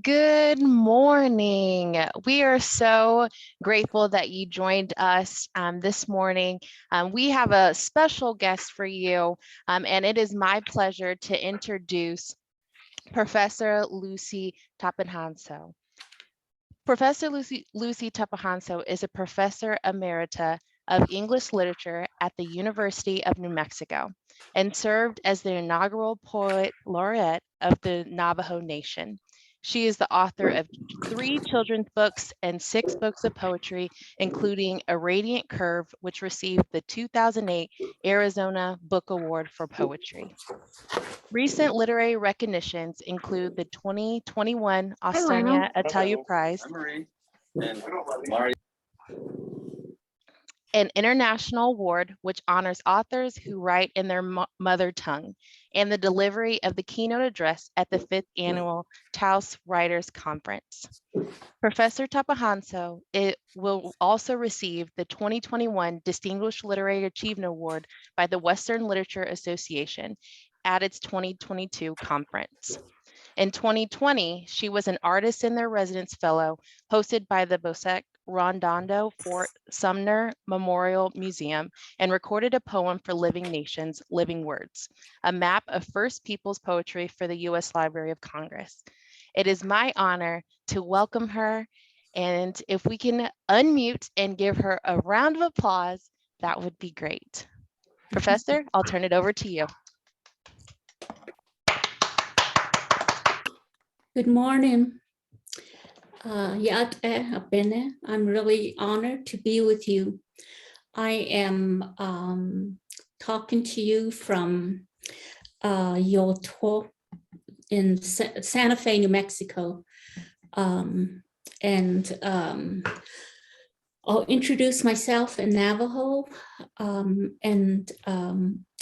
Good morning. We are so grateful that you joined us this morning. We have a special guest for you, and it is my pleasure to introduce Professor Luci Tapahonso. Professor Luci Tapahonso is a professor emerita of English literature at the University of New Mexico and served as the inaugural poet laureate of the Navajo Nation. She is the author of 3 children's books and 6 books of poetry, including A Radiant Curve, which received the 2008 Arizona Book Award for Poetry. Recent literary recognitions include the 2021 Australia Italia Prize, an international award which honors authors who write in their mother tongue, and the delivery of the keynote address at the 5th annual Taos Writers Conference. Professor Tapahonso will also receive the 2021 Distinguished Literary Achievement Award by the Western Literature Association at its 2022 conference. In 2020, she was an Artist in Their Residence Fellow hosted by the Bosec Rondondo Fort Sumner Memorial Museum and recorded a poem for Living Nations, Living Words, a map of First Peoples poetry for the U.S. Library of Congress. It is my honor to welcome her, and if we can unmute and give her a round of applause, that would be great. Professor, I'll turn it over to you. Good morning. I'm really honored to be with you. I am talking to you from Yoto in Santa Fe, New Mexico. I'll introduce myself in Navajo and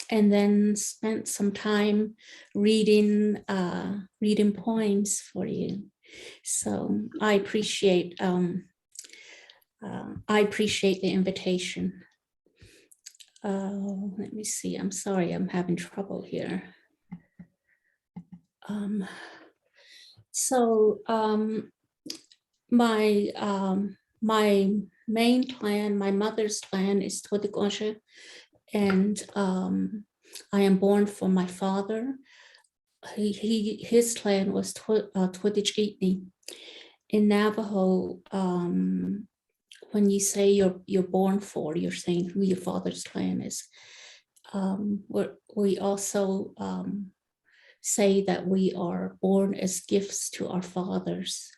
then spent some time reading poems for you. So I appreciate the invitation. Let me see. I'm sorry, I'm having trouble here. My main clan, my mother's clan is Todigonche, and I am born from my father. His clan was Twitichitni. In Navajo, when you say you're born for, you're saying who your father's clan is. We also say that we are born as gifts to our fathers.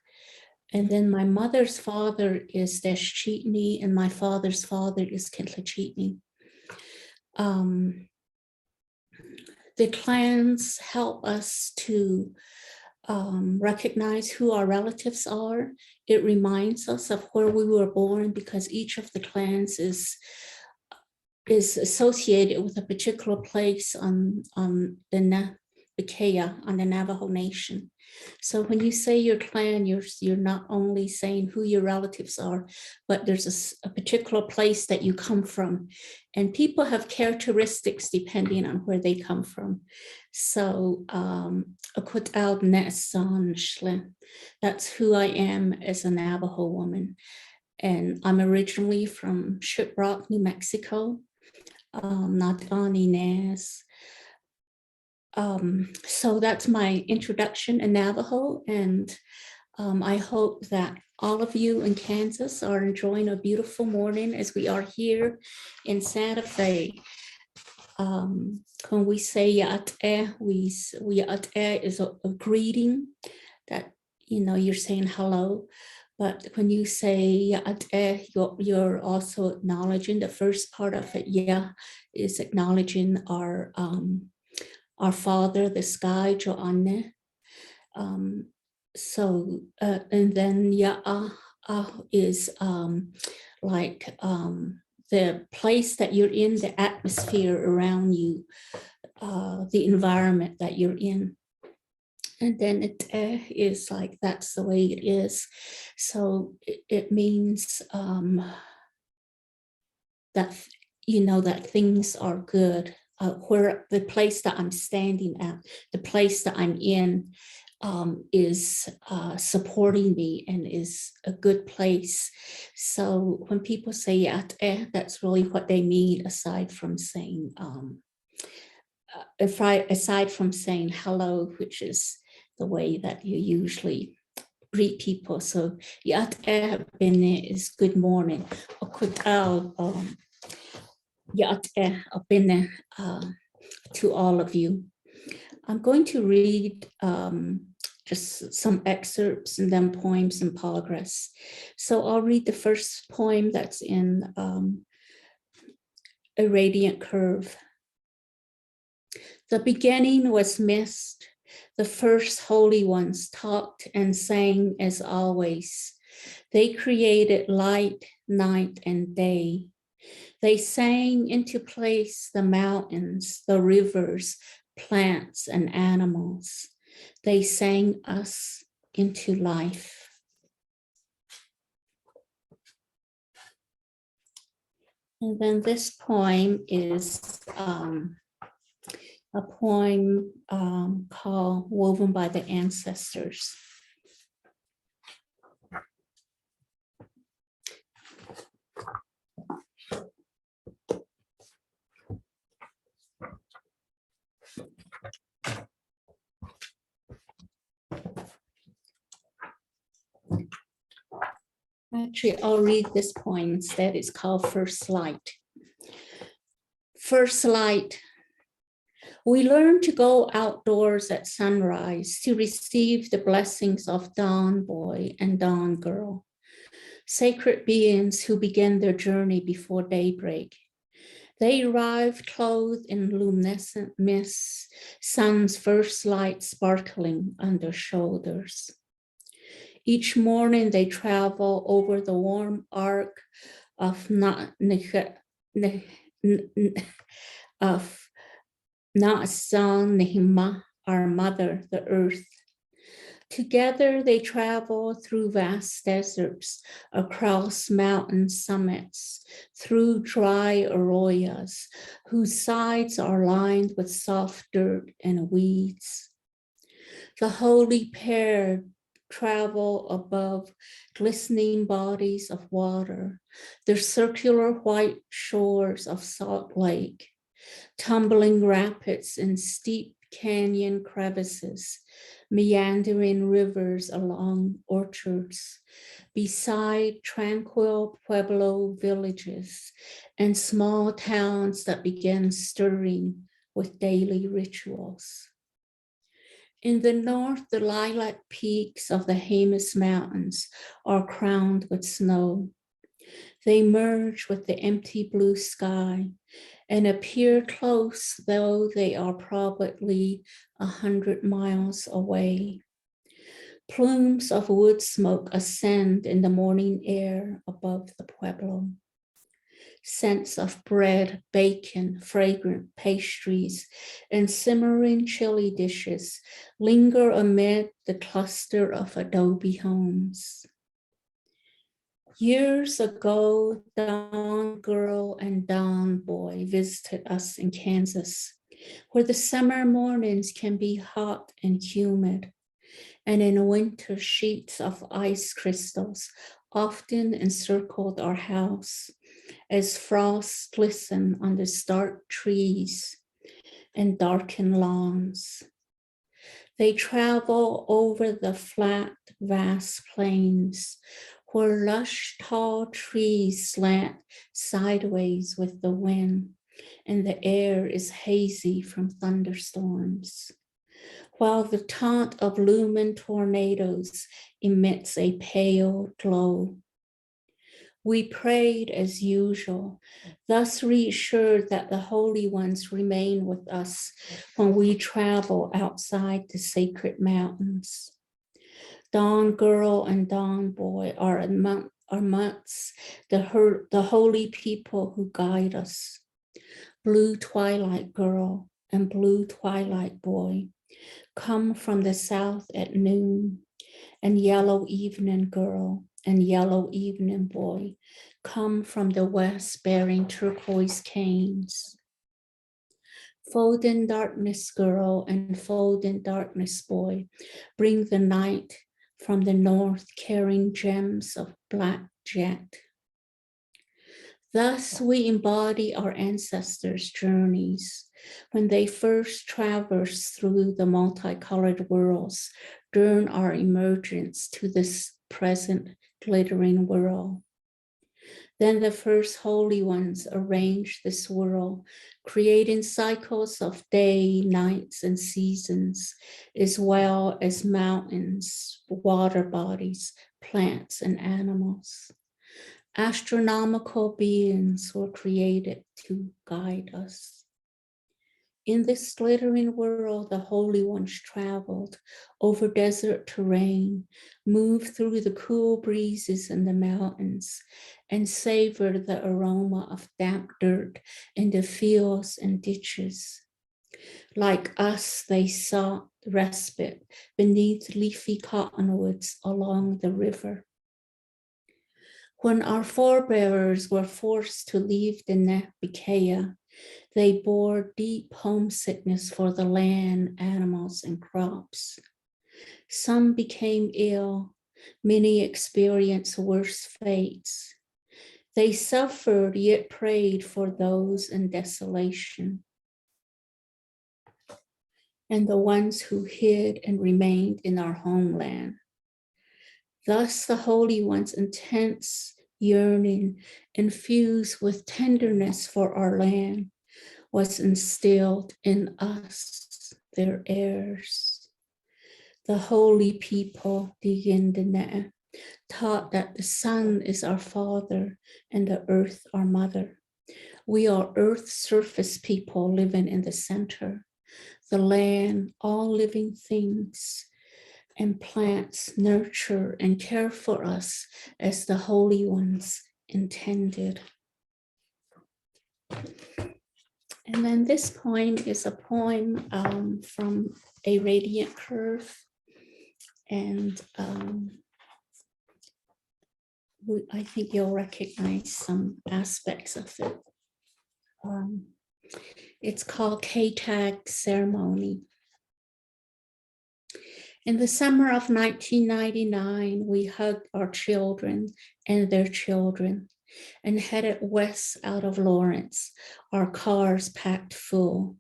And then my mother's father is Deschitni, and my father's father is Kintlachitni. The clans help us to recognize who our relatives are. It reminds us of where we were born, because each of the clans is associated with a particular place on the Navajo Nation. So when you say your clan, you're not only saying who your relatives are, but there's a particular place that you come from. And people have characteristics depending on where they come from. So that's who I am as a Navajo woman. And I'm originally from Shiprock, New Mexico, Natani Nez. So that's my introduction in Navajo, and I hope that all of you in Kansas are enjoying a beautiful morning as we are here in Santa Fe. When we say Ya'at'eh, Ya'at'eh is a greeting that, you're saying hello. But when you say Ya'at'eh, you're also acknowledging the first part of it. Ya is acknowledging our Father, the sky, Jo'anne. And then Ya'a is the place that you're in, the atmosphere around you, the environment that you're in. And then it is like, that's the way it is. So it means that, that things are good. Where the place that I'm standing at, the place that I'm in, is supporting me and is a good place. So when people say ate, that's really what they mean, aside from saying hello, which is the way that you usually greet people. So ate bene is good morning. Ate bene to all of you. I'm going to read just some excerpts and then poems in progress. So I'll read the first poem that's in A Radiant Curve. The beginning was mist. The first holy ones talked and sang as always. They created light, night, and day. They sang into place the mountains, the rivers, plants, and animals. They sang us into life. And then this poem is a poem called Woven by the Ancestors. Actually, I'll read this poem instead. It's called First Light. First light. We learn to go outdoors at sunrise to receive the blessings of dawn boy and dawn girl, sacred beings who begin their journey before daybreak. They arrive clothed in luminescent mists, sun's first light sparkling on their shoulders. Each morning they travel over the warm arc of Na'san Nehima, our mother, the earth. Together they travel through vast deserts, across mountain summits, through dry arroyos, whose sides are lined with soft dirt and weeds. The holy pair travel above glistening bodies of water, the circular white shores of Salt Lake, tumbling rapids and steep canyon crevices, meandering rivers along orchards, beside tranquil Pueblo villages and small towns that begin stirring with daily rituals. In the north, the lilac peaks of the Jemez Mountains are crowned with snow. They merge with the empty blue sky and appear close, though they are probably 100 miles away. Plumes of wood smoke ascend in the morning air above the Pueblo. Scents of bread, bacon, fragrant pastries, and simmering chili dishes linger amid the cluster of adobe homes. Years ago, Dawn Girl and Dawn Boy visited us in Kansas, where the summer mornings can be hot and humid, and in winter sheets of ice crystals often encircled our house as frost glisten on the stark trees and darkened lawns. They travel over the flat, vast plains where lush, tall trees slant sideways with the wind, and the air is hazy from thunderstorms, while the taunt of looming tornadoes emits a pale glow. We prayed as usual, thus reassured that the holy ones remain with us when we travel outside the sacred mountains. Dawn Girl and Dawn Boy are amongst the holy people who guide us. Blue Twilight Girl and Blue Twilight Boy come from the south at noon, and Yellow Evening Girl and Yellow Evening Boy come from the west bearing turquoise canes. Fold-in darkness girl and fold-in darkness boy bring the night from the north carrying gems of black jet. Thus we embody our ancestors' journeys when they first traversed through the multicolored worlds during our emergence to this present glittering world. Then the first holy ones arranged this world, creating cycles of day, nights, and seasons, as well as mountains, water bodies, plants, and animals. Astronomical beings were created to guide us. In this glittering world, the holy ones traveled over desert terrain, moved through the cool breezes in the mountains, and savored the aroma of damp dirt in the fields and ditches. Like us, they sought respite beneath leafy cottonwoods along the river. When our forebears were forced to leave the Nebikea, they bore deep homesickness for the land, animals, and crops. Some became ill, many experienced worse fates. They suffered yet prayed for those in desolation. And the ones who hid and remained in our homeland. Thus the Holy One's intense yearning, infused with tenderness for our land, was instilled in us, their heirs. The holy people, Digindene, taught that the sun is our father and the earth our mother. We are earth's surface people living in the center. The land, all living things, and plants nurture and care for us as the holy ones intended. And then this poem is a poem from A Radiant Curve. And I think you'll recognize some aspects of it. It's called K-Tag Ceremony. In the summer of 1999, we hugged our children and their children and headed west out of Lawrence, our cars packed full.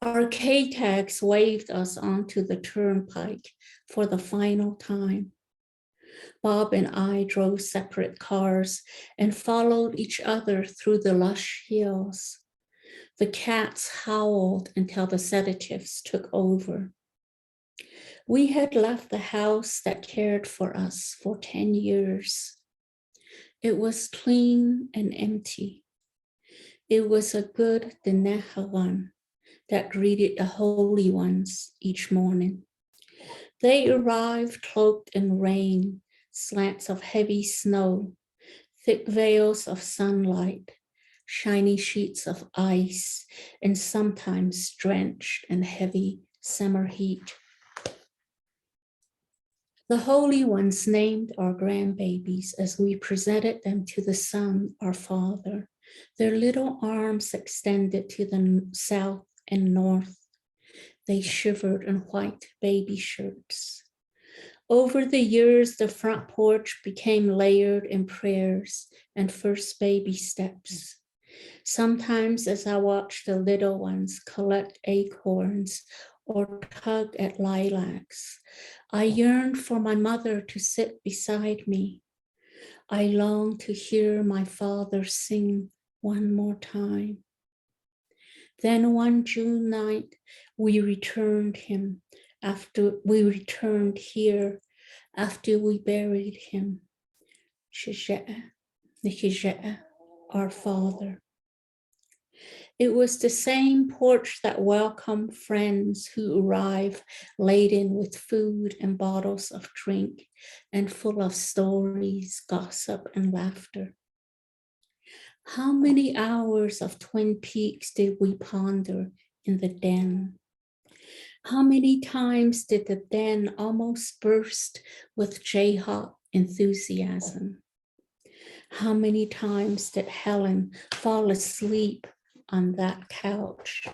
Our K-tags waved us onto the turnpike for the final time. Bob and I drove separate cars and followed each other through the lush hills. The cats howled until the sedatives took over. We had left the house that cared for us for 10 years. It was clean and empty. It was a good Dinehawan that greeted the holy ones each morning. They arrived cloaked in rain, slants of heavy snow, thick veils of sunlight, shiny sheets of ice, and sometimes drenched in heavy summer heat. The holy ones named our grandbabies as we presented them to the sun, our father, their little arms extended to the south and north. They shivered in white baby shirts. Over the years, the front porch became layered in prayers and first baby steps. Sometimes as I watched the little ones collect acorns or tug at lilacs, I yearned for my mother to sit beside me. I longed to hear my father sing one more time. Then one June night, we returned here after we buried him. Our father. It was the same porch that welcomed friends who arrived laden with food and bottles of drink and full of stories, gossip, and laughter. How many hours of Twin Peaks did we ponder in the den? How many times did the den almost burst with Jayhawk enthusiasm? How many times did Helen fall asleep on that couch.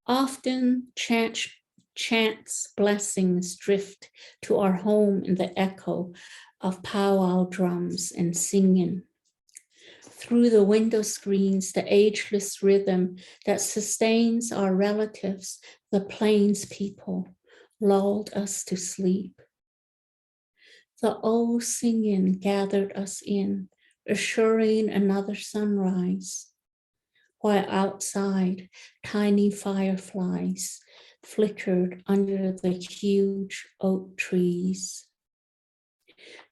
Often chants blessings drift to our home in the echo of powwow drums and singing. Through the window screens, the ageless rhythm that sustains our relatives, the plains people, lulled us to sleep. The old singing gathered us in, assuring another sunrise, while outside tiny fireflies flickered under the huge oak trees.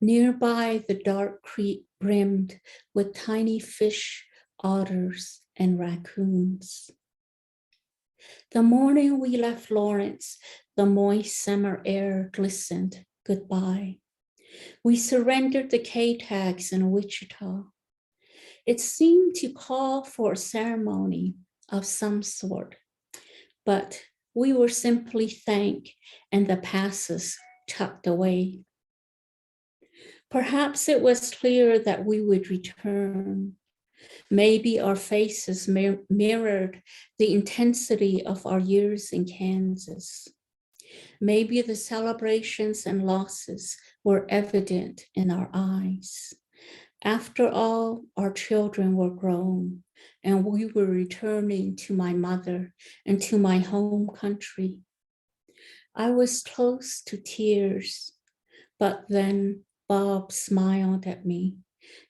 Nearby, the dark creek brimmed with tiny fish, otters, and raccoons. The morning we left Lawrence, the moist summer air glistened goodbye. We surrendered the K-tags in Wichita. It seemed to call for a ceremony of some sort, but we were simply thanked and the passes tucked away. Perhaps it was clear that we would return. Maybe our faces mirrored the intensity of our years in Kansas. Maybe the celebrations and losses were evident in our eyes. After all, our children were grown, and we were returning to my mother and to my home country. I was close to tears, but then Bob smiled at me.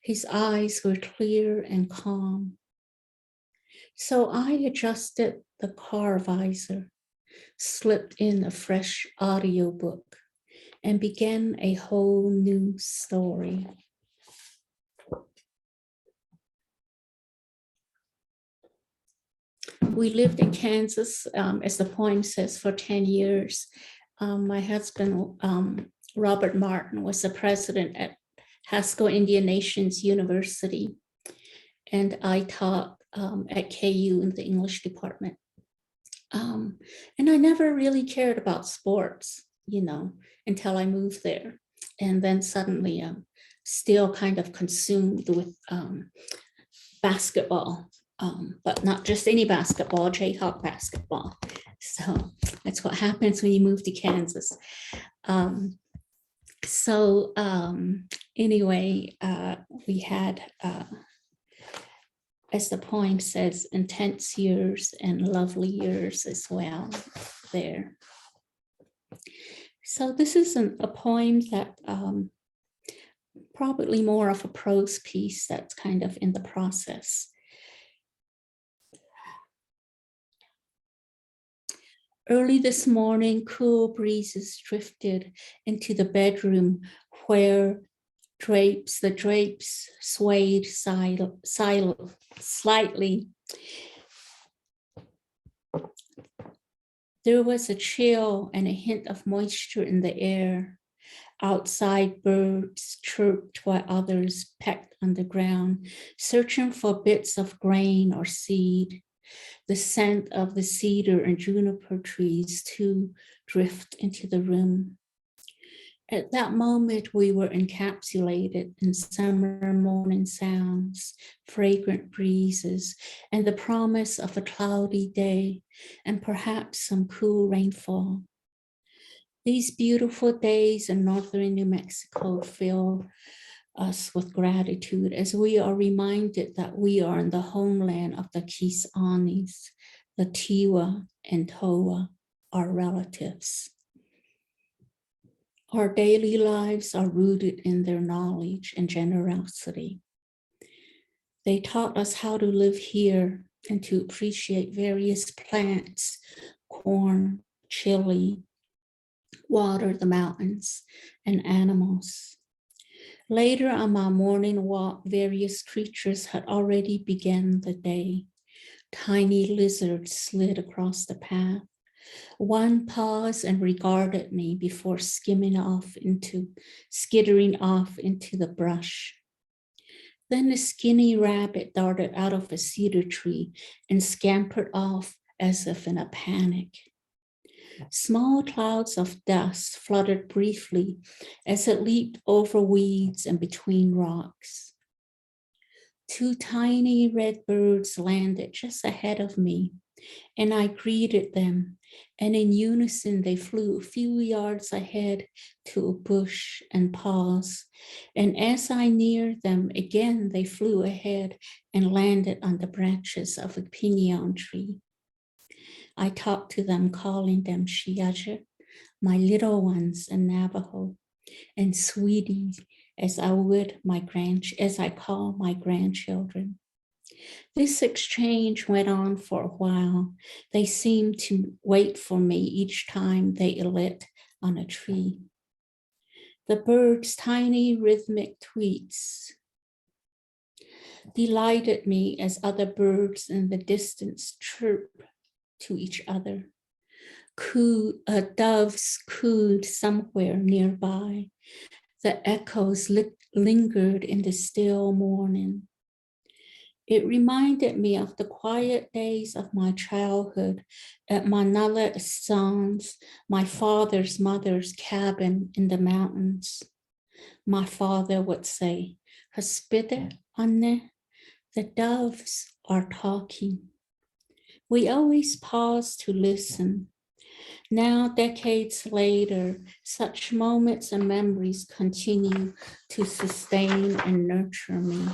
His eyes were clear and calm. So I adjusted the car visor, slipped in a fresh audiobook, and began a whole new story. We lived in Kansas, as the poem says, for 10 years. My husband, Robert Martin, was the president at Haskell Indian Nations University, and I taught at KU in the English department. And I never really cared about sports, until I moved there. And then suddenly still kind of consumed with basketball, but not just any basketball, Jayhawk basketball. So that's what happens when you move to Kansas. Anyway, we had, as the poem says, intense years and lovely years as well there. So this is a poem that probably more of a prose piece that's kind of in the process. Early this morning, cool breezes drifted into the bedroom where the drapes swayed slightly. There was a chill and a hint of moisture in the air. Outside, birds chirped while others pecked on the ground, searching for bits of grain or seed. The scent of the cedar and juniper trees too drift into the room. At that moment, we were encapsulated in summer morning sounds, fragrant breezes, and the promise of a cloudy day, and perhaps some cool rainfall. These beautiful days in northern New Mexico fill us with gratitude as we are reminded that we are in the homeland of the Kisanis, the Tiwa and Toa, our relatives. Our daily lives are rooted in their knowledge and generosity. They taught us how to live here and to appreciate various plants, corn, chili, water, the mountains, and animals. Later on my morning walk, various creatures had already begun the day. Tiny lizards slid across the path. One paused and regarded me before skittering off into the brush. Then a skinny rabbit darted out of a cedar tree and scampered off as if in a panic. Small clouds of dust fluttered briefly as it leaped over weeds and between rocks. 2 tiny red birds landed just ahead of me, and I greeted them, and in unison they flew a few yards ahead to a bush and paused. And as I neared them, again they flew ahead and landed on the branches of a piñon tree. I talked to them, calling them Shiaja, my little ones in Navajo, and sweetie, as I call my grandchildren. This exchange went on for a while. They seemed to wait for me each time they lit on a tree. The birds' tiny rhythmic tweets delighted me as other birds in the distance chirp to each other. Doves cooed somewhere nearby. The echoes lingered in the still morning. It reminded me of the quiet days of my childhood at Manala San's, my father's mother's cabin in the mountains. My father would say, "Haspide, Anne, the doves are talking." We always pause to listen. Now, decades later, such moments and memories continue to sustain and nurture me.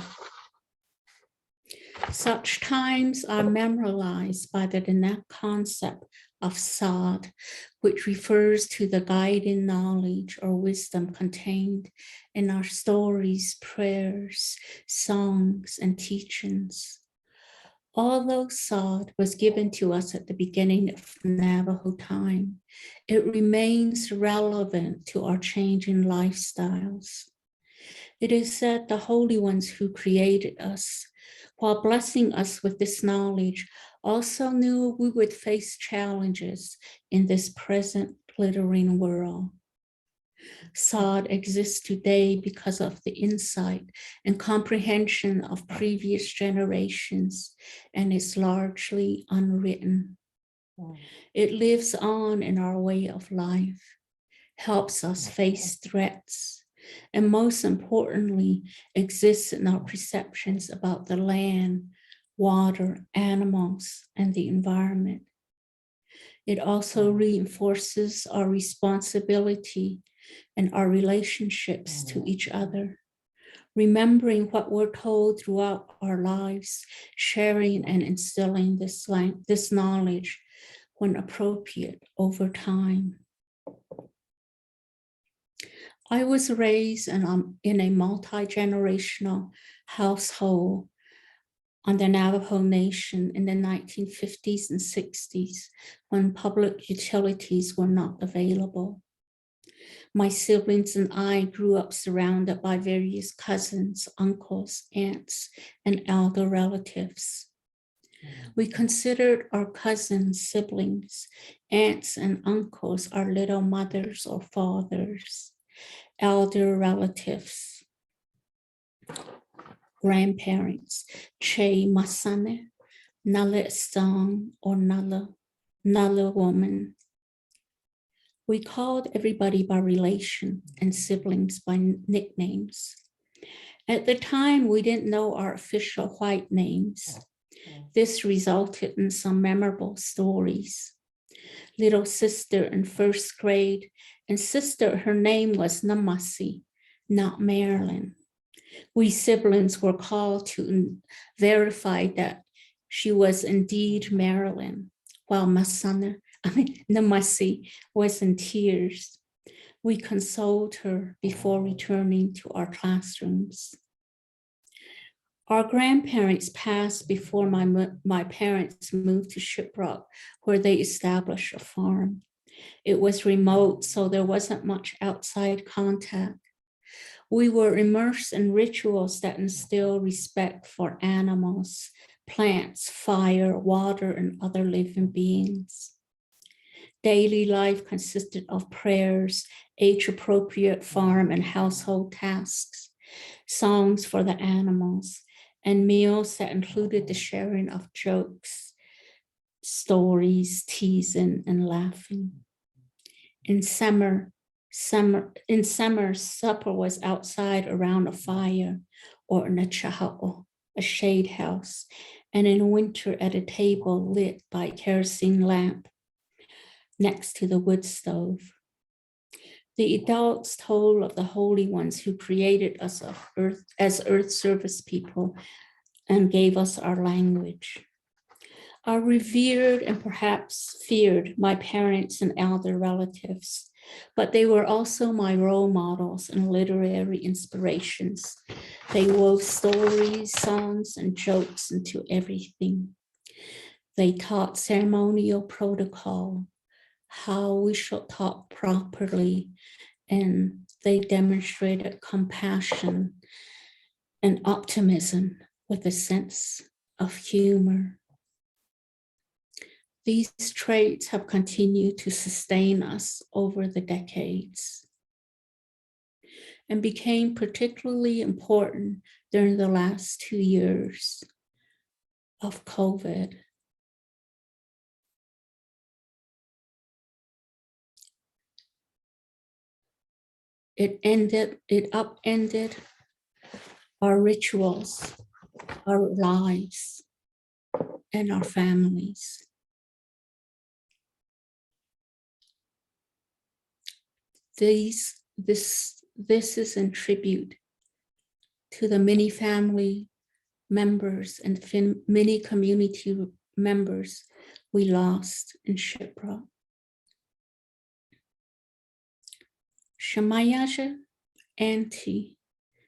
Such times are memorialized by the Dinak concept of Sad, which refers to the guiding knowledge or wisdom contained in our stories, prayers, songs, and teachings. Although Sad was given to us at the beginning of Navajo time, it remains relevant to our changing lifestyles. It is said the holy ones who created us, while blessing us with this knowledge, also knew we would face challenges in this present glittering world. Sad exists today because of the insight and comprehension of previous generations, and is largely unwritten. It lives on in our way of life, helps us face threats, and most importantly, exists in our perceptions about the land, water, animals, and the environment. It also reinforces our responsibility and our relationships to each other, remembering what we're told throughout our lives, sharing and instilling this knowledge when appropriate over time. I was raised in a multi-generational household on the Navajo Nation in the 1950s and 60s when public utilities were not available. My siblings and I grew up surrounded by various cousins, uncles, aunts, and elder relatives. We considered our cousins, siblings, aunts, and uncles our little mothers or fathers, elder relatives, grandparents, Che Masane, Nala Song, or Nala woman. We called everybody by relation and siblings by nicknames. At the time, we didn't know our official white names. This resulted in some memorable stories. Little sister in first grade, and sister, her name was Namasi, not Marilyn. We siblings were called to verify that she was indeed Marilyn, while Namasi was in tears. We consoled her before returning to our classrooms. Our grandparents passed before my parents moved to Shiprock, where they established a farm. It was remote, so there wasn't much outside contact. We were immersed in rituals that instill respect for animals, plants, fire, water, and other living beings. Daily life consisted of prayers, age-appropriate farm and household tasks, songs for the animals, and meals that included the sharing of jokes, stories, teasing, and laughing. In summer, supper was outside around a fire or in a chaha'o, a shade house, and in winter at a table lit by a kerosene lamp next to the wood stove. The adults told of the holy ones who created us as earth service people and gave us our language. I revered and perhaps feared my parents and elder relatives, but they were also my role models and literary inspirations. They wove stories, songs, and jokes into everything. They taught ceremonial protocol, how we should talk properly, and they demonstrated compassion and optimism with a sense of humor. These traits have continued to sustain us over the decades and became particularly important during the last 2 years of COVID. It upended our rituals, our lives, and our families. This is in tribute to the many family members and many community members we lost in shipwreck. Shamayaja, Auntie,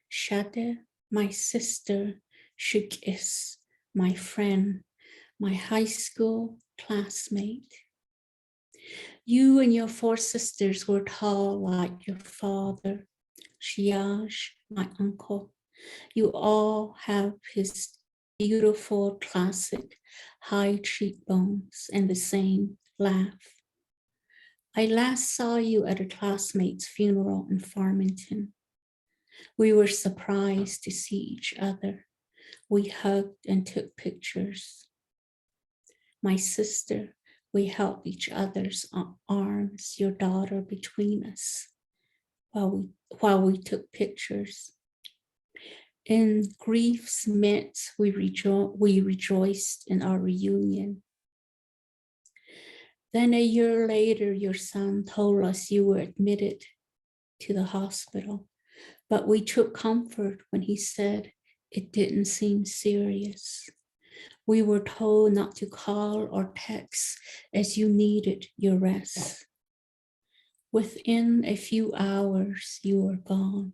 Shade, my sister, Shukis, my friend, my high school classmate. You and your 4 sisters were tall like your father, Shiaj, my uncle. You all have his beautiful classic high cheekbones and the same laugh. I last saw you at a classmate's funeral in Farmington. We were surprised to see each other. We hugged and took pictures. My sister, we held each other's arms, your daughter between us, while we took pictures. In grief's midst, we rejoiced in our reunion. Then a year later, your son told us you were admitted to the hospital, but we took comfort when he said it didn't seem serious. We were told not to call or text as you needed your rest. Within a few hours, you were gone.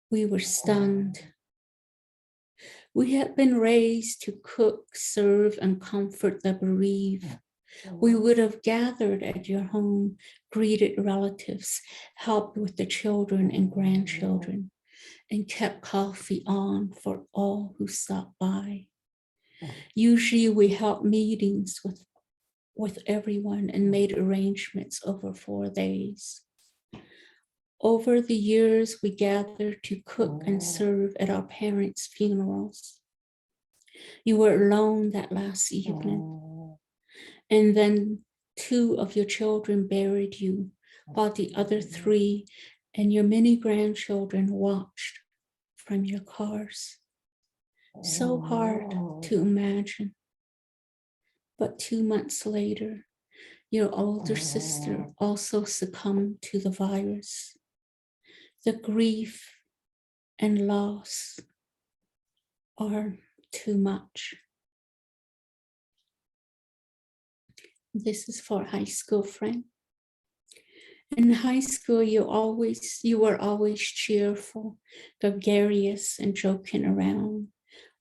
We were stunned. We had been raised to cook, serve, and comfort the bereaved. We would have gathered at your home, greeted relatives, helped with the children and grandchildren, and kept coffee on for all who stopped by. Usually we held meetings with everyone and made arrangements over 4 days. Over the years, we gathered to cook and serve at our parents' funerals. You were alone that last evening. And then 2 of your children buried you, while the other 3 and your many grandchildren watched from your cars. So hard to imagine. But 2 months later, your older sister also succumbed to the virus. The grief and loss are too much. This is for high school friend. In high school, you were always cheerful, gregarious, and joking around.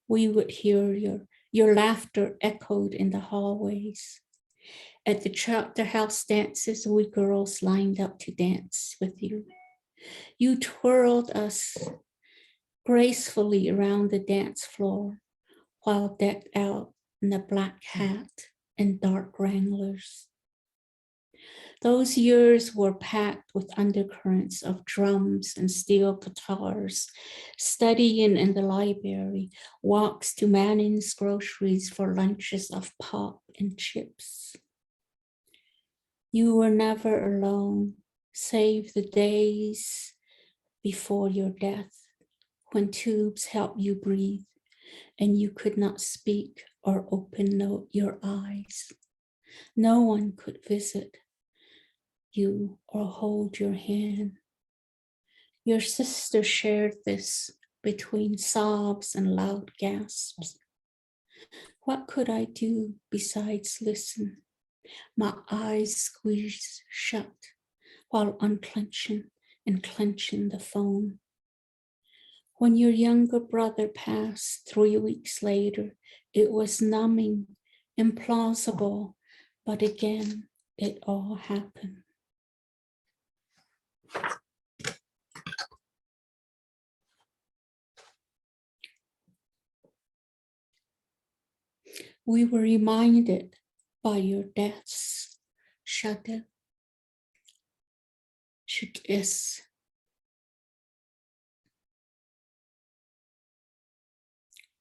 We would hear your laughter echoed in the hallways. At the chapter house dances, we girls lined up to dance with you. You twirled us gracefully around the dance floor while decked out in a black hat and dark wranglers. Those years were packed with undercurrents of drums and steel guitars, studying in the library, walks to Manning's groceries for lunches of pop and chips. You were never alone, save the days before your death, when tubes helped you breathe and you could not speak or open your eyes. No one could visit you or hold your hand. Your sister shared this between sobs and loud gasps. What could I do besides listen? My eyes squeezed shut while unclenching and clenching the phone. When your younger brother passed 3 weeks later, it was numbing, implausible, but again, it all happened. We were reminded by your death's shadow.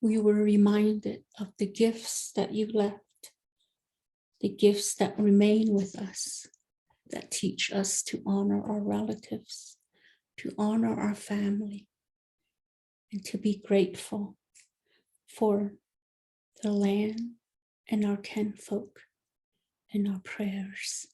We were reminded of the gifts that you left, the gifts that remain with us, that teach us to honor our relatives, to honor our family, and to be grateful for the land and our kinfolk and our prayers.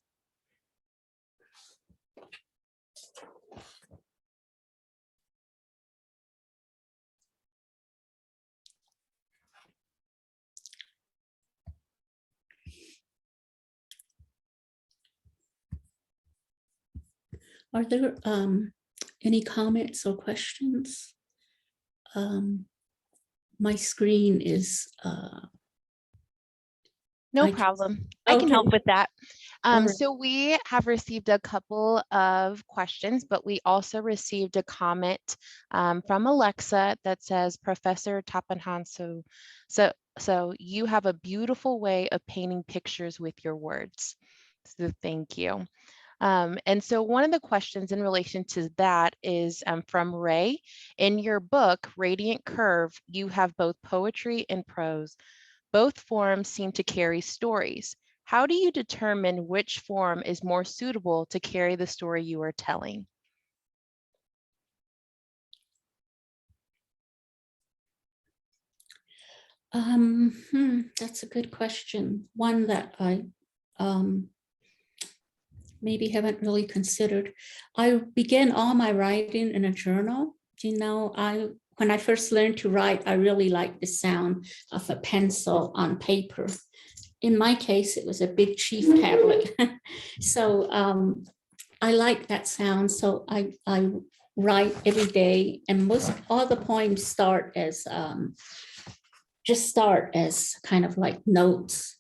Are there any comments or questions? My screen is No problem. I can help with that. Right. So we have received a couple of questions, but we also received a comment from Alexa that says, Professor Tapahonso, so you have a beautiful way of painting pictures with your words. So thank you. And so one of the questions in relation to that is from Ray. In your book, Radiant Curve, you have both poetry and prose. Both forms seem to carry stories. How do you determine which form is more suitable to carry the story you are telling? That's a good question. One that I maybe haven't really considered. I began all my writing in a journal. When I first learned to write, I really liked the sound of a pencil on paper. In my case, it was a big chief tablet. So I like that sound. So I write every day, and all the poems start as kind of like notes.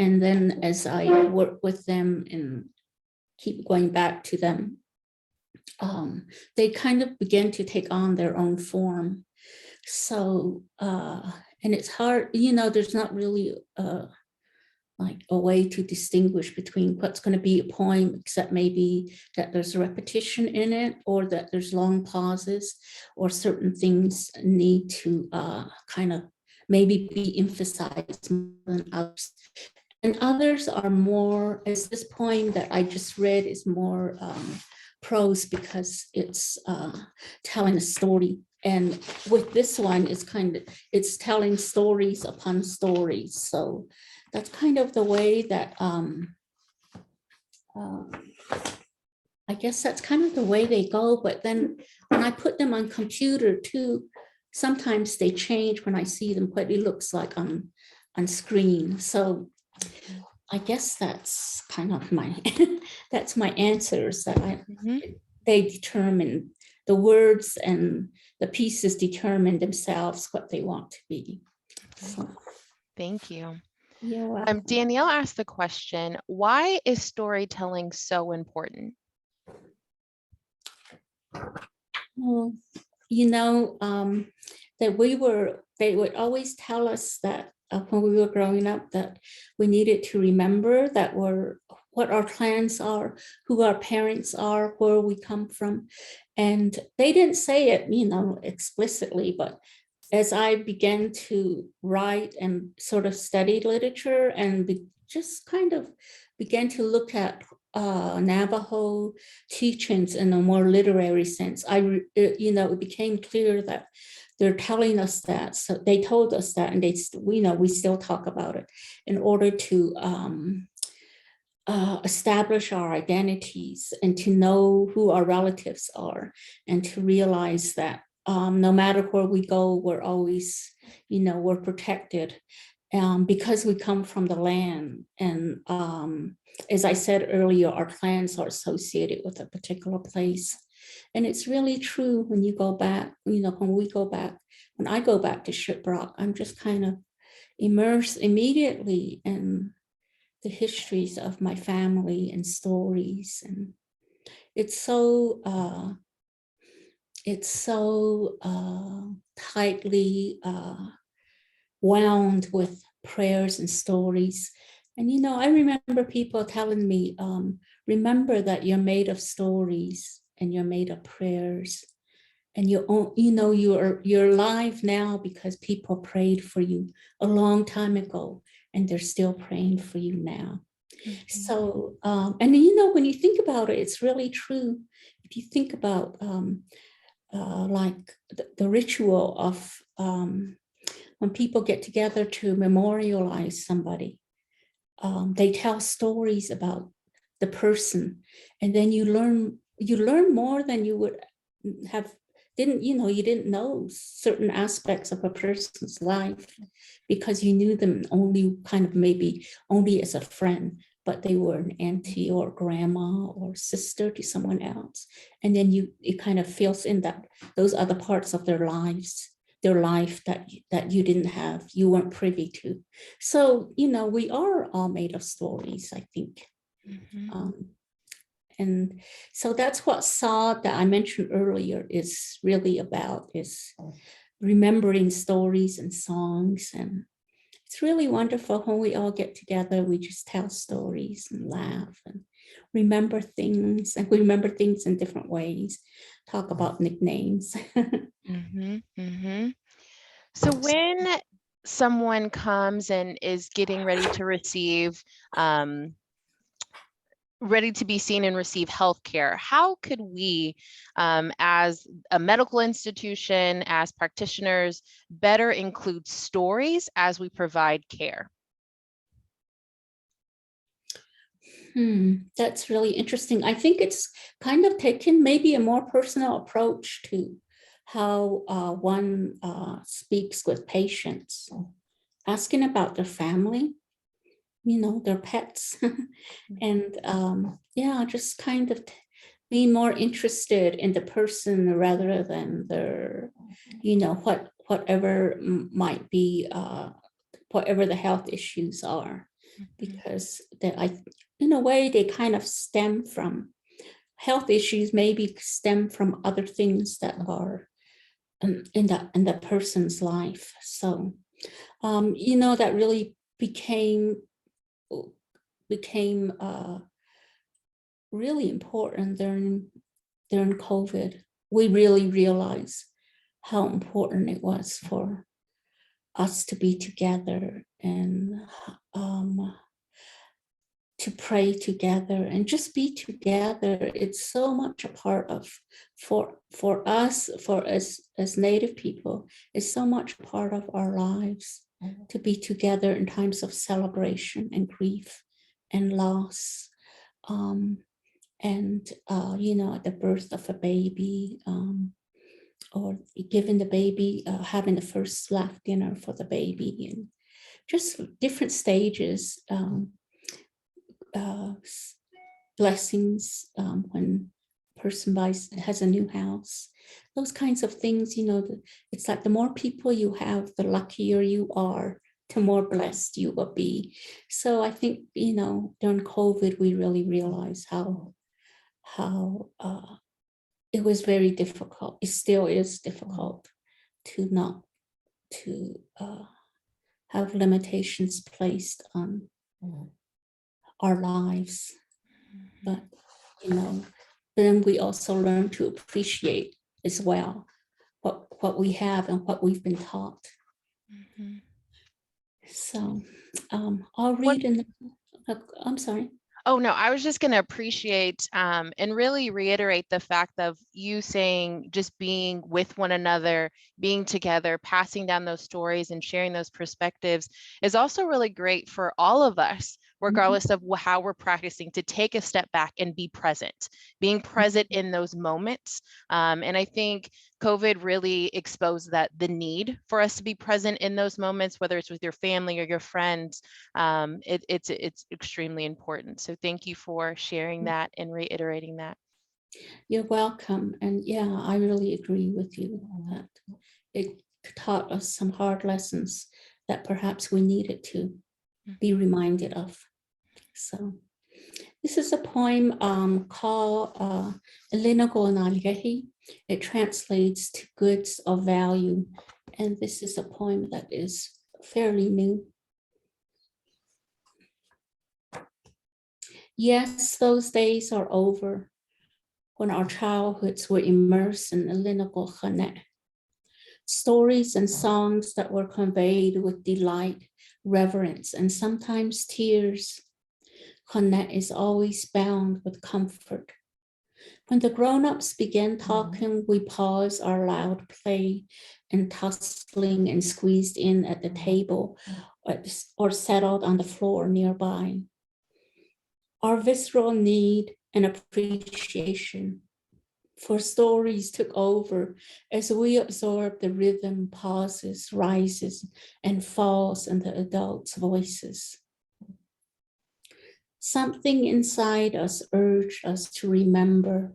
And then as I work with them and keep going back to them, they kind of begin to take on their own form. So, and it's hard, there's not really like a way to distinguish between what's going to be a poem, except maybe that there's repetition in it, or that there's long pauses, or certain things need to kind of maybe be emphasized more than others. And others are more, as this poem that I just read is more prose because it's telling a story. And with this one, it's telling stories upon stories. So that's kind of the way that, I guess that's kind of the way they go. But then when I put them on computer too, sometimes they change when I see them, what it looks like on screen. So I guess that's kind of that's my answers, that they determine, the words and the pieces determine themselves what they want to be. So. Thank you. You're welcome. Danielle asked the question, why is storytelling so important? Well, that they would always tell us that when we were growing up, that we needed to remember that what our clans are, who our parents are, where we come from. And they didn't say it, explicitly, but as I began to write and sort of study literature and just kind of began to look at Navajo teachings in a more literary sense, it became clear that they're telling us that. So they told us that, and we still talk about it in order to establish our identities and to know who our relatives are, and to realize that no matter where we go, we're always, we're protected because we come from the land. And as I said earlier, our clans are associated with a particular place. And it's really true when you go back, when I go back to Shiprock, I'm just kind of immersed immediately in the histories of my family and stories. And it's so tightly wound with prayers and stories. And I remember people telling me, remember that you're made of stories and you're made of prayers, and you're alive now because people prayed for you a long time ago, and they're still praying for you now. Mm-hmm. So and when you think about it, it's really true. If you think about like the ritual of when people get together to memorialize somebody, they tell stories about the person, and then you learn more than you would have you didn't know certain aspects of a person's life because you knew them only maybe only as a friend, but they were an auntie or grandma or sister to someone else. And then it kind of fills in those other parts of their life that you didn't have, you weren't privy to. So, we are all made of stories, I think. Mm-hmm. And so that's what Sod that I mentioned earlier is really about, is remembering stories and songs. And it's really wonderful when we all get together, we just tell stories and laugh and remember things. And we remember things in different ways, talk about nicknames. Mm-hmm, mm-hmm. So when someone comes and is getting ready to receive ready to be seen and receive healthcare, how could we, as a medical institution, as practitioners, better include stories as we provide care? That's really interesting. I think it's kind of taken maybe a more personal approach to how one speaks with patients, asking about their family, their pets, and just kind of being more interested in the person rather than their, whatever might be, whatever the health issues are, because in a way they kind of stem from health issues, maybe stem from other things that are in the person's life. So, that really became really important during COVID. We really realized how important it was for us to be together and to pray together and just be together. It's so much a part of, for us as Native people, it's so much part of our lives to be together in times of celebration and grief and loss. And at the birth of a baby, or giving the baby, having the first slap dinner for the baby, and just different stages, blessings when a person has a new house, those kinds of things. It's like the more people you have, the luckier you are, the more blessed you will be. So I think, during COVID, we really realized how it was very difficult. It still is difficult to not to have limitations placed on our lives. But, then we also learn to appreciate as well what we have and what we've been taught. Mm-hmm. So I'll read I'm sorry. Oh, no, I was just going to appreciate and really reiterate the fact of you saying just being with one another, being together, passing down those stories and sharing those perspectives is also really great for all of us, regardless of how we're practicing, to take a step back and be present, being present in those moments. And I think COVID really exposed that the need for us to be present in those moments, whether it's with your family or your friends. It's extremely important. So thank you for sharing that and reiterating that. You're welcome. And yeah, I really agree with you that it taught us some hard lessons that perhaps we needed to be reminded of. So this is a poem called Elinago Nalgehi. It translates to goods of value. And this is a poem that is fairly new. Yes, those days are over when our childhoods were immersed in Elinago Khanet. Stories and songs that were conveyed with delight, reverence, and sometimes tears. Khanet is always bound with comfort. When the grown-ups began talking, we paused our loud play and tussling and squeezed in at the table or settled on the floor nearby. Our visceral need and appreciation for stories took over as we absorbed the rhythm, pauses, rises, and falls in the adults' voices. Something inside us urged us to remember,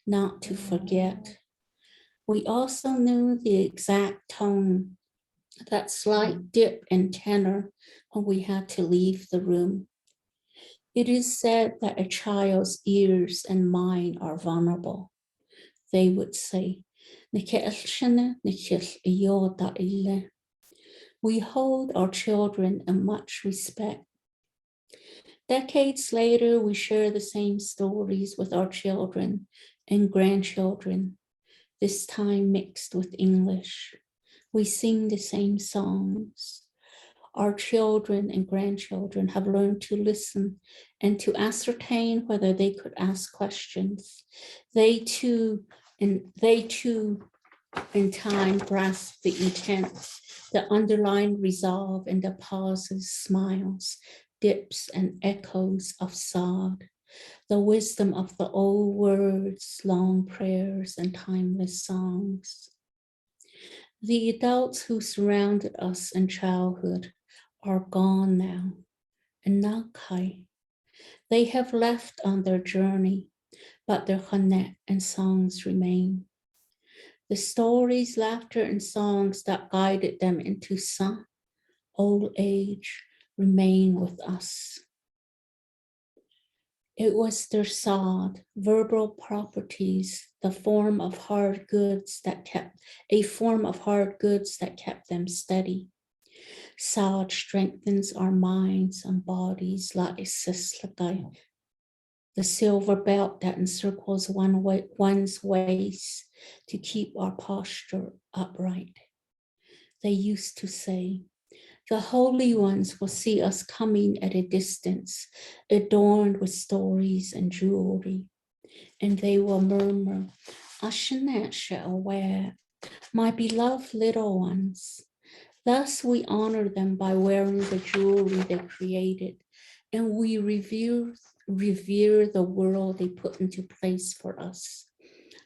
not to forget. We also knew the exact tone, that slight dip in tenor when we had to leave the room. It is said that a child's ears and mind are vulnerable. They would say, we hold our children in much respect. Decades later, we share the same stories with our children and grandchildren, this time mixed with English. We sing the same songs. Our children and grandchildren have learned to listen and to ascertain whether they could ask questions. They too, in time, grasp the intent, the underlying resolve in the pauses, smiles, dips, and echoes of sod, the wisdom of the old words, long prayers, and timeless songs. The adults who surrounded us in childhood are gone now, and Nakai. They have left on their journey, but their Khanet and songs remain. The stories, laughter, and songs that guided them into some old age remain with us. It was their sod, verbal properties, a form of hard goods that kept them steady. Sod strengthens our minds and bodies like the silver belt that encircles one's waist to keep our posture upright. They used to say, the holy ones will see us coming at a distance, adorned with stories and jewelry, and they will murmur, Ashanasha aware, my beloved little ones. Thus we honor them by wearing the jewelry they created, and we revere the world they put into place for us.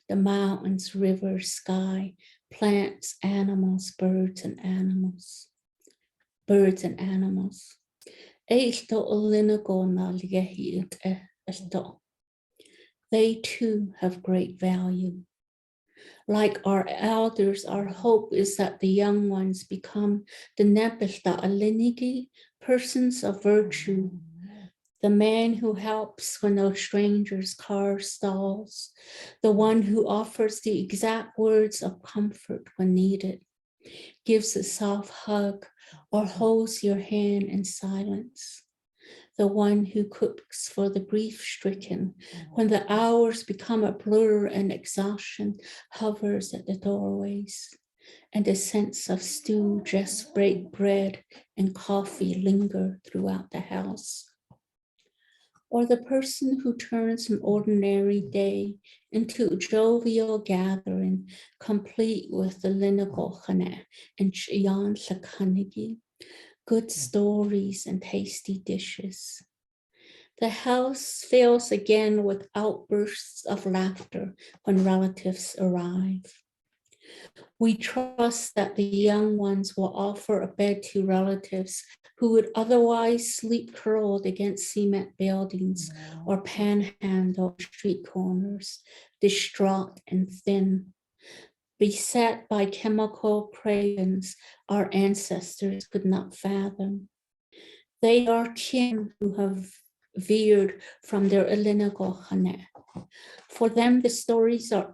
The mountains, rivers, sky, plants, animals, birds and animals. They too have great value. Like our elders, our hope is that the young ones become the Nepilta Alinigi, persons of virtue, the man who helps when a stranger's car stalls, the one who offers the exact words of comfort when needed, gives a soft hug, or holds your hand in silence, the one who cooks for the grief-stricken when the hours become a blur and exhaustion hovers at the doorways, and the scents of stew, just bread, and coffee linger throughout the house. or the person who turns an ordinary day into a jovial gathering, complete with the Linnagochane and Jan Sakanigi, good stories and tasty dishes. The house fills again with outbursts of laughter when relatives arrive. We trust that the young ones will offer a bed to relatives who would otherwise sleep curled against cement buildings or panhandle street corners, distraught and thin, beset by chemical cravings our ancestors could not fathom. They are kin who have veered from their Ilinigo. For them, the stories are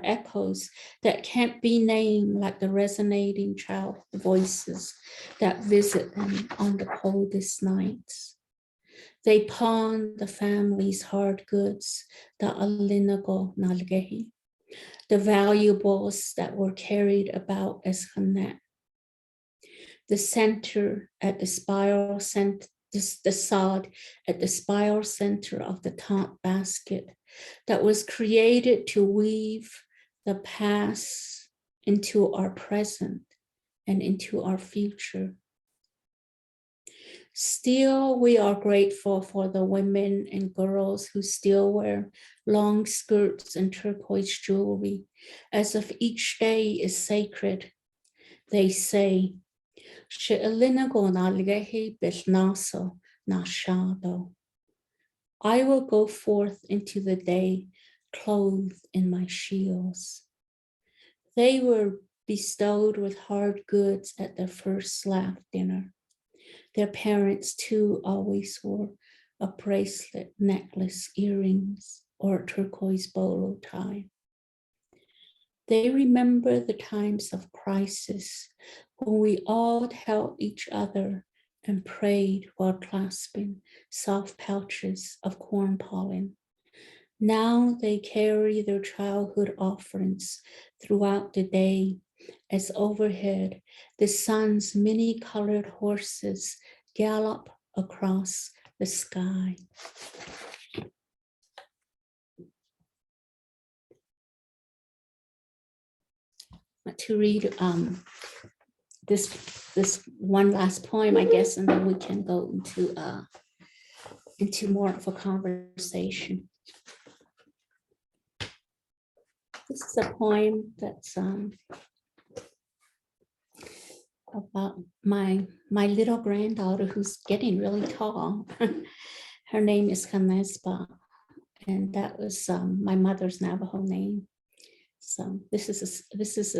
echoes that can't be named, like the resonating child voices that visit them on the coldest nights. They pawn the family's hard goods, the alinago nalgehi, the valuables that were carried about as hanet. The center at the spiral center, the sod at the spiral center of the top basket that was created to weave the past into our present and into our future. Still, we are grateful for the women and girls who still wear long skirts and turquoise jewelry, as if each day is sacred. They say, I will go forth into the day clothed in my shields. They were bestowed with hard goods at their first slave dinner. Their parents too always wore a bracelet, necklace, earrings, or a turquoise bolo tie. They remember the times of crisis when we all held each other and prayed while clasping soft pouches of corn pollen. Now they carry their childhood offerings throughout the day as overhead the sun's many-colored horses gallop across the sky. To read this one last poem, I guess, and then we can go into more of a conversation. This is a poem that's about my little granddaughter who's getting really tall. Her name is Hanespa, and that was my mother's Navajo name. So this is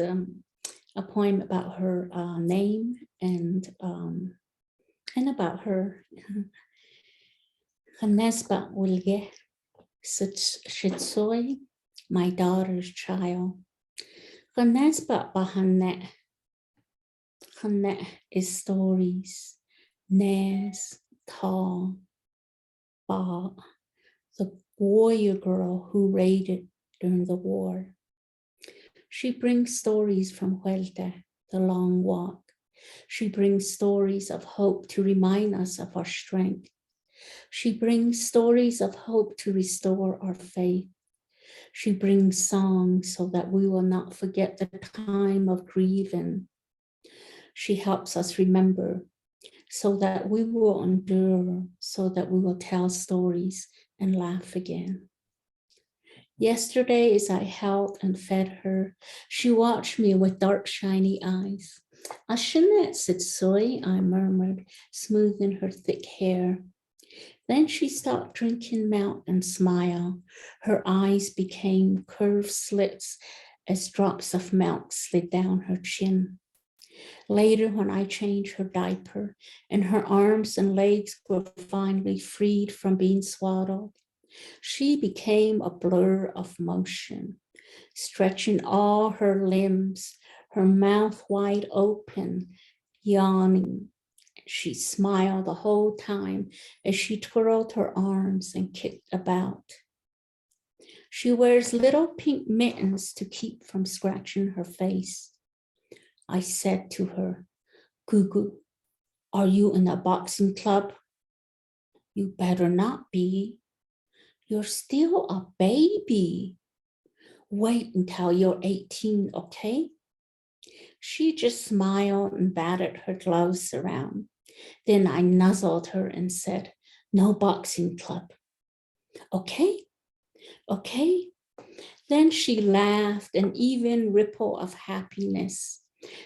a poem about her name and about her. Hanespa Wilge Shitsoi, my daughter's child. Hanespa Bahane. Hanet is stories. Nes, tall, Ba, the warrior girl who raided during the war. She brings stories from Huelta, the long walk. She brings stories of hope to remind us of our strength. She brings stories of hope to restore our faith. She brings songs so that we will not forget the time of grieving. She helps us remember so that we will endure, so that we will tell stories and laugh again. Yesterday, as I held and fed her, she watched me with dark, shiny eyes. Ashanet Sitsoi, I murmured, smoothing her thick hair. Then she stopped drinking milk and smiled. Her eyes became curved slits as drops of milk slid down her chin. Later, when I changed her diaper and her arms and legs were finally freed from being swaddled, she became a blur of motion, stretching all her limbs, her mouth wide open, yawning. She smiled the whole time as she twirled her arms and kicked about. She wears little pink mittens to keep from scratching her face. I said to her, Gugu, are you in a boxing club? You better not be. You're still a baby. Wait until you're 18, okay? She just smiled and batted her gloves around. Then I nuzzled her and said, no boxing club. Okay, okay. Then she laughed, an even ripple of happiness.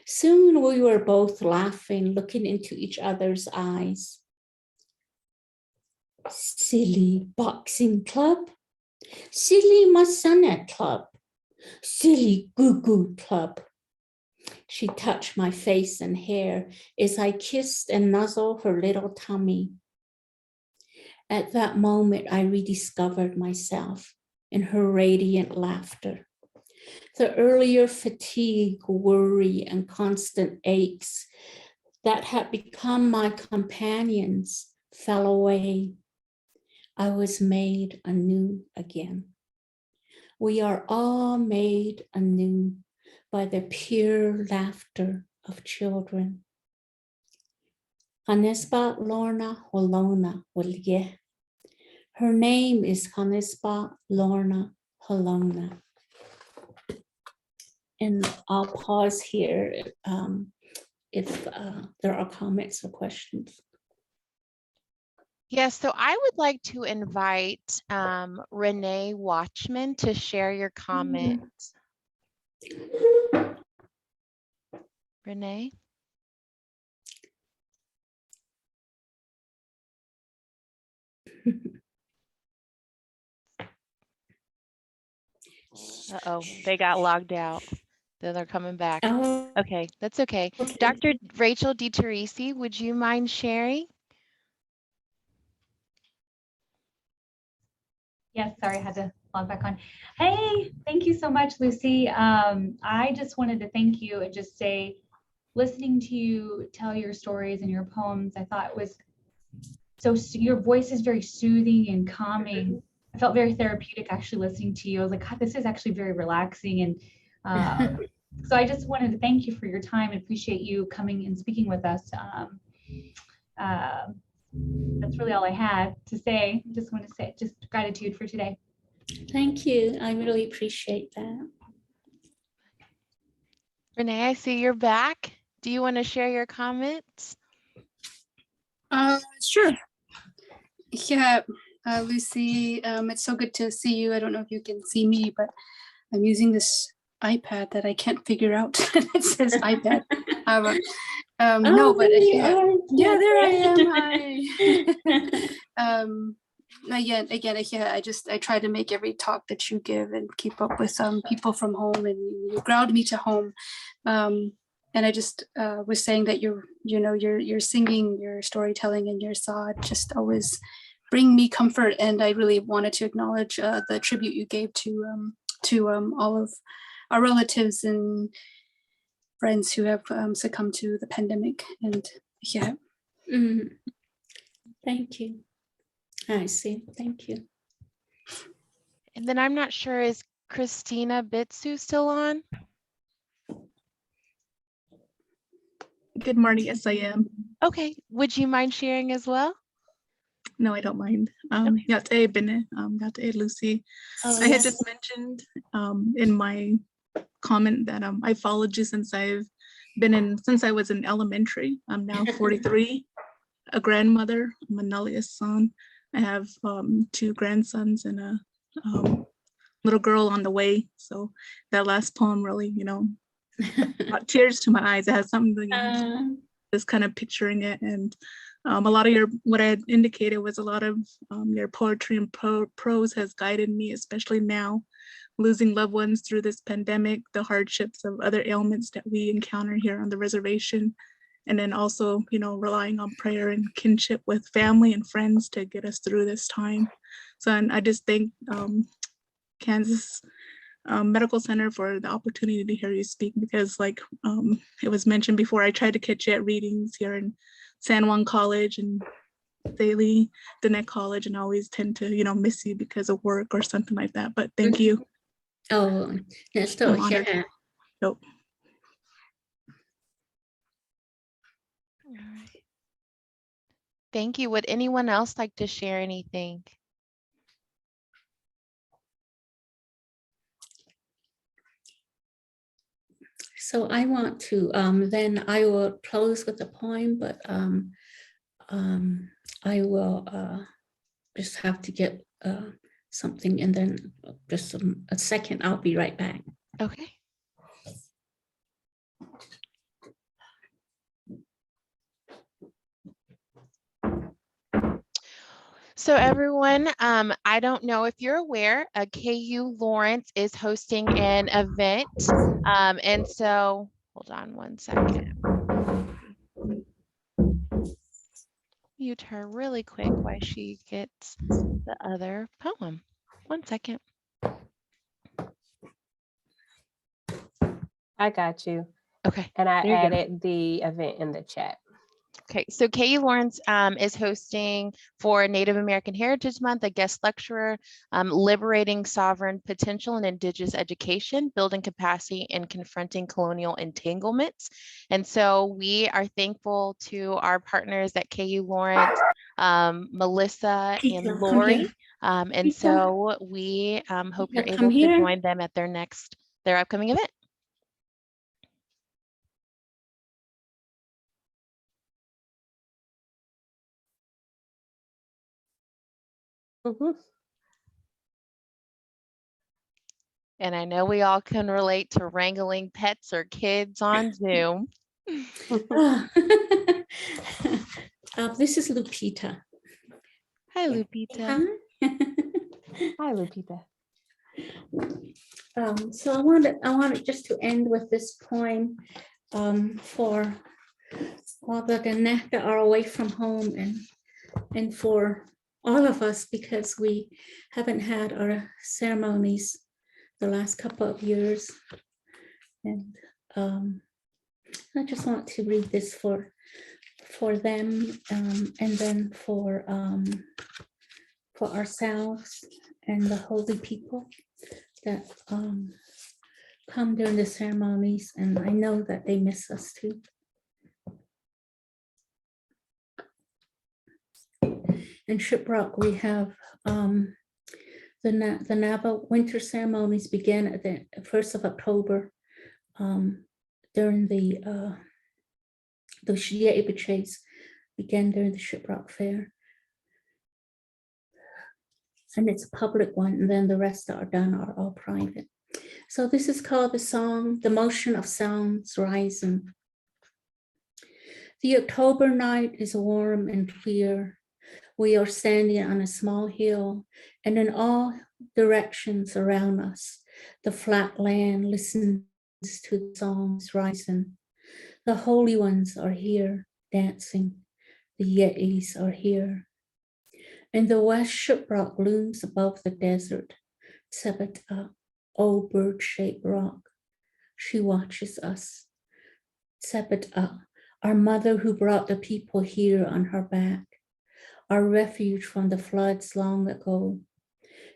Soon we were both laughing, looking into each other's eyes. Silly boxing club, silly Masana club, silly goo-goo club. She touched my face and hair as I kissed and nuzzled her little tummy. At that moment, I rediscovered myself in her radiant laughter. The earlier fatigue, worry, and constant aches that had become my companions fell away. I was made anew again. We are all made anew by the pure laughter of children. Hanespa Lorna Holona Wilye. Her name is Hanespa Lorna Holona. And I'll pause here if there are comments or questions. Yes, so I would like to invite Renee Watchman to share your comment. Renee? Uh-oh, they got logged out. Then they're coming back. Oh, Okay, that's okay. okay. Dr. Rachel DiTeresi, would you mind sharing? Yes, sorry, I had to log back on. Hey, thank you so much, Lucy. I just wanted to thank you and just say, listening to you tell your stories and your poems, I thought it was so, your voice is very soothing and calming. I felt very therapeutic actually listening to you. I was like, God, this is actually very relaxing. And so I just wanted to thank you for your time and appreciate you coming and speaking with us. That's really all I had to say. Just want to say just gratitude for today. Thank you. I really appreciate that. Renee, I see you're back. Do you want to share your comments? Sure. Yeah, Lucy, it's so good to see you. I don't know if you can see me, but I'm using this iPad that I can't figure out. It says iPad. No, but yeah, there I am. Hi. I try to make every talk that you give and keep up with some people from home, and you ground me to home. And I just was saying that your singing, your storytelling, and your sod just always bring me comfort. And I really wanted to acknowledge the tribute you gave to all of our relatives and friends who have succumbed to the pandemic. And yeah. Thank you. I see. Thank you. And then I'm not sure, is Christina Bitsu still on? Good morning. Yes, I am. Okay, would you mind sharing as well? No, I don't mind. Okay. Yate Bene, Yate Lucy. Oh, I had yes. just mentioned in my comment that I followed you since I was in elementary. I'm now 43, a grandmother, I'm a Nalia's son. I have 2 grandsons and a little girl on the way. So that last poem really, brought tears to my eyes. It has something to just kind of picturing it. And a lot of what I had indicated was a lot of your poetry and prose has guided me, especially now, losing loved ones through this pandemic, the hardships of other ailments that we encounter here on the reservation. And then also, relying on prayer and kinship with family and friends to get us through this time. So, and I just thank Kansas Medical Center for the opportunity to hear you speak, because like it was mentioned before, I tried to catch you at readings here in San Juan College and Daly, Diné College, and I always tend to, miss you because of work or something like that. But thank you. Oh, that's so honored. here. Nope. All right. Thank you. Would anyone else like to share anything? So I want to, then I will close with a poem, but I will just have to get something, and then just a second, I'll be right back. Okay. So everyone, I don't know if you're aware, KU Lawrence is hosting an event. And so, hold on one second. Mute her really quick while she gets the other poem. One second. I got you. Okay. And I there you go. added the event in the chat. Okay, so KU Lawrence is hosting for Native American Heritage Month a guest lecturer, liberating sovereign potential in Indigenous education, building capacity and confronting colonial entanglements. And so we are thankful to our partners at KU Lawrence, Melissa and Lori. And so we hope you're able to join them at their upcoming event. And I know we all can relate to wrangling pets or kids on Zoom. This is Lupita. Hi, Lupita. Hi, Lupita. So I wanted just to end with this poem for all the Diné that are away from home, and for all of us, because we haven't had our ceremonies the last couple of years. And I just want to read this for them, and then for ourselves and the holy people that come during the ceremonies, and I know that they miss us too. In Shiprock, we have the Navajo winter ceremonies begin at the 1st of October during the Shia began during the Shiprock Fair. And it's a public one, and then the rest that are done are all private. So this is called the song, The Motion of Sounds Rising. The October night is warm and clear. We are standing on a small hill, and in all directions around us, the flat land listens to the songs rising. The holy ones are here dancing. The Yetis are here. In the west, Shiprock looms above the desert. Tsebeta, old bird-shaped rock. She watches us. Tsebeta, our mother who brought the people here on her back. Our refuge from the floods long ago.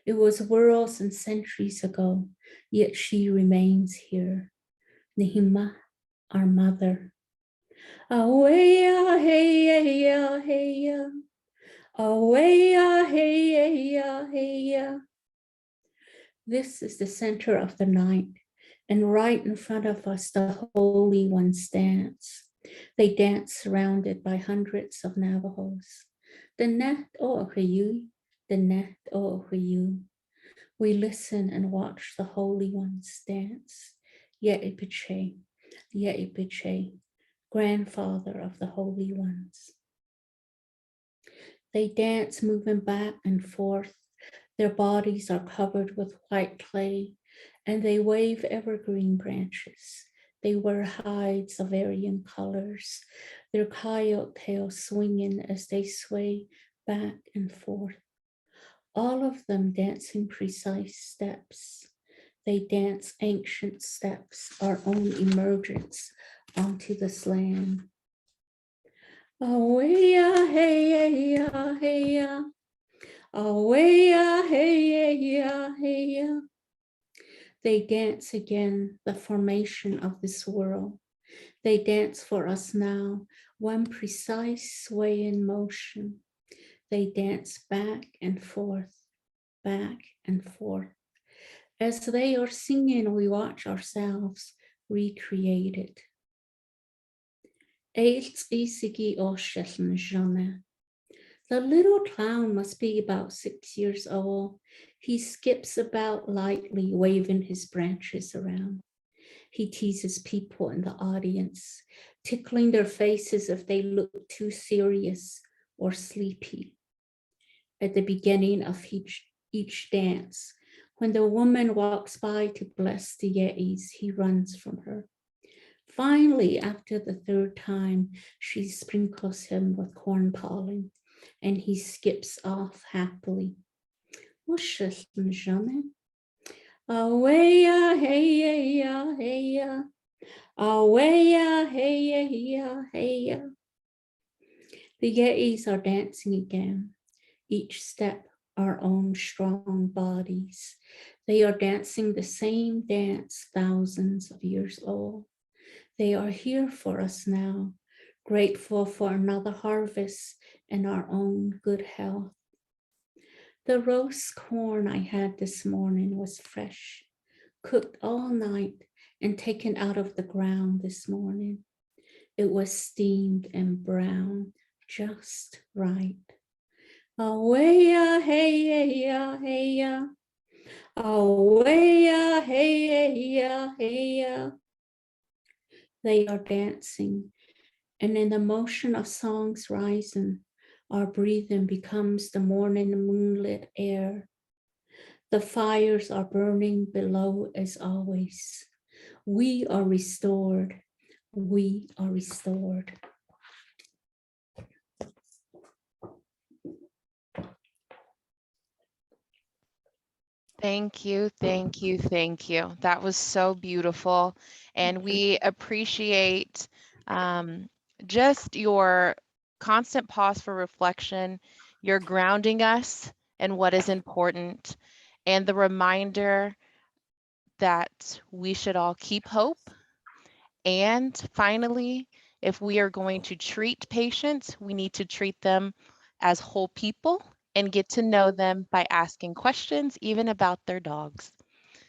It was worlds and centuries ago, yet she remains here. Nihima, our mother. Aweya, hey, ya, hey, ya. Aweya, hey, ya, hey, ya. This is the center of the night, and right in front of us, the Holy Ones dance. They dance surrounded by hundreds of Navajos. The net o'ohayu, the net o'ohayu. We listen and watch the Holy Ones dance. Ye'ipiche, Ye'ipiche, grandfather of the Holy Ones. They dance moving back and forth. Their bodies are covered with white clay, and they wave evergreen branches. They wear hides of varying colors, their coyote tails swinging as they sway back and forth. All of them dancing precise steps. They dance ancient steps, our own emergence onto this land. Aweya, hey, ya, hey, ya. Aweya, hey, ya, hey, ya. They dance again, the formation of this world. They dance for us now, One precise swaying motion. They dance back and forth, As they are singing, we watch ourselves recreated. The little clown must be about 6 years old. He skips about lightly, waving his branches around. He teases people in the audience, tickling their faces if they look too serious or sleepy. At the beginning of each dance, when the woman walks by to bless the Yetis, he runs from her. Finally, after the third time, she sprinkles him with corn pollen, and he skips off happily. Away-ya, hey-ya, hey-ya. Away-ya, hey-ya, hey-ya. The Yetis are dancing again, each step our own strong bodies. They are dancing the same dance thousands of years old. They are here for us now, grateful for another harvest and our own good health. The roast corn I had this morning was fresh, cooked all night and taken out of the ground this morning. It was steamed and brown, just right. Away-ya, hey-ya, hey-ya. Away-ya, hey-ya, hey-ya. They are dancing, and in the motion of songs rising, our breathing becomes the morning moonlit air. The fires are burning below as always. We are restored. We are restored. Thank you, thank you, thank you. That was so beautiful. And we appreciate just your constant pause for reflection, your grounding us in what is important, and the reminder that we should all keep hope. And finally, if we are going to treat patients, we need to treat them as whole people and get to know them by asking questions, even about their dogs.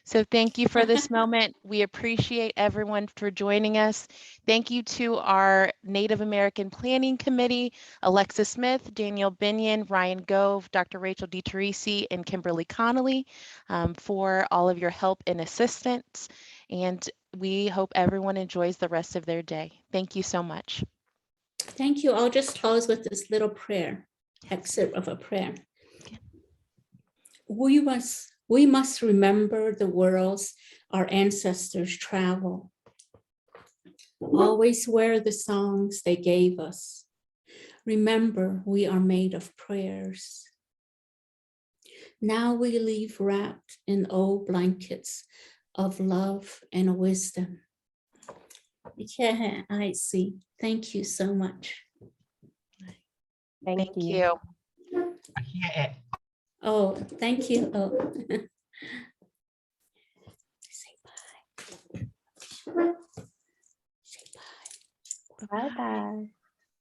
So thank you for this moment. We appreciate everyone for joining us. Thank you to our Native American Planning Committee, Alexa Smith, Daniel Binion, Ryan Gove, Dr. Rachel DiTeresi, and Kimberly Connolly for all of your help and assistance. And we hope everyone enjoys the rest of their day. Thank you so much. Thank you. I'll just close with this little prayer, excerpt of a prayer. We must remember the worlds our ancestors travel. Always wear the songs they gave us. Remember, we are made of prayers. Now we leave wrapped in old blankets of love and wisdom. Yeah, I see. Thank you so much. Thank you. Oh, thank you. Oh. Say bye. Say bye. Bye-bye.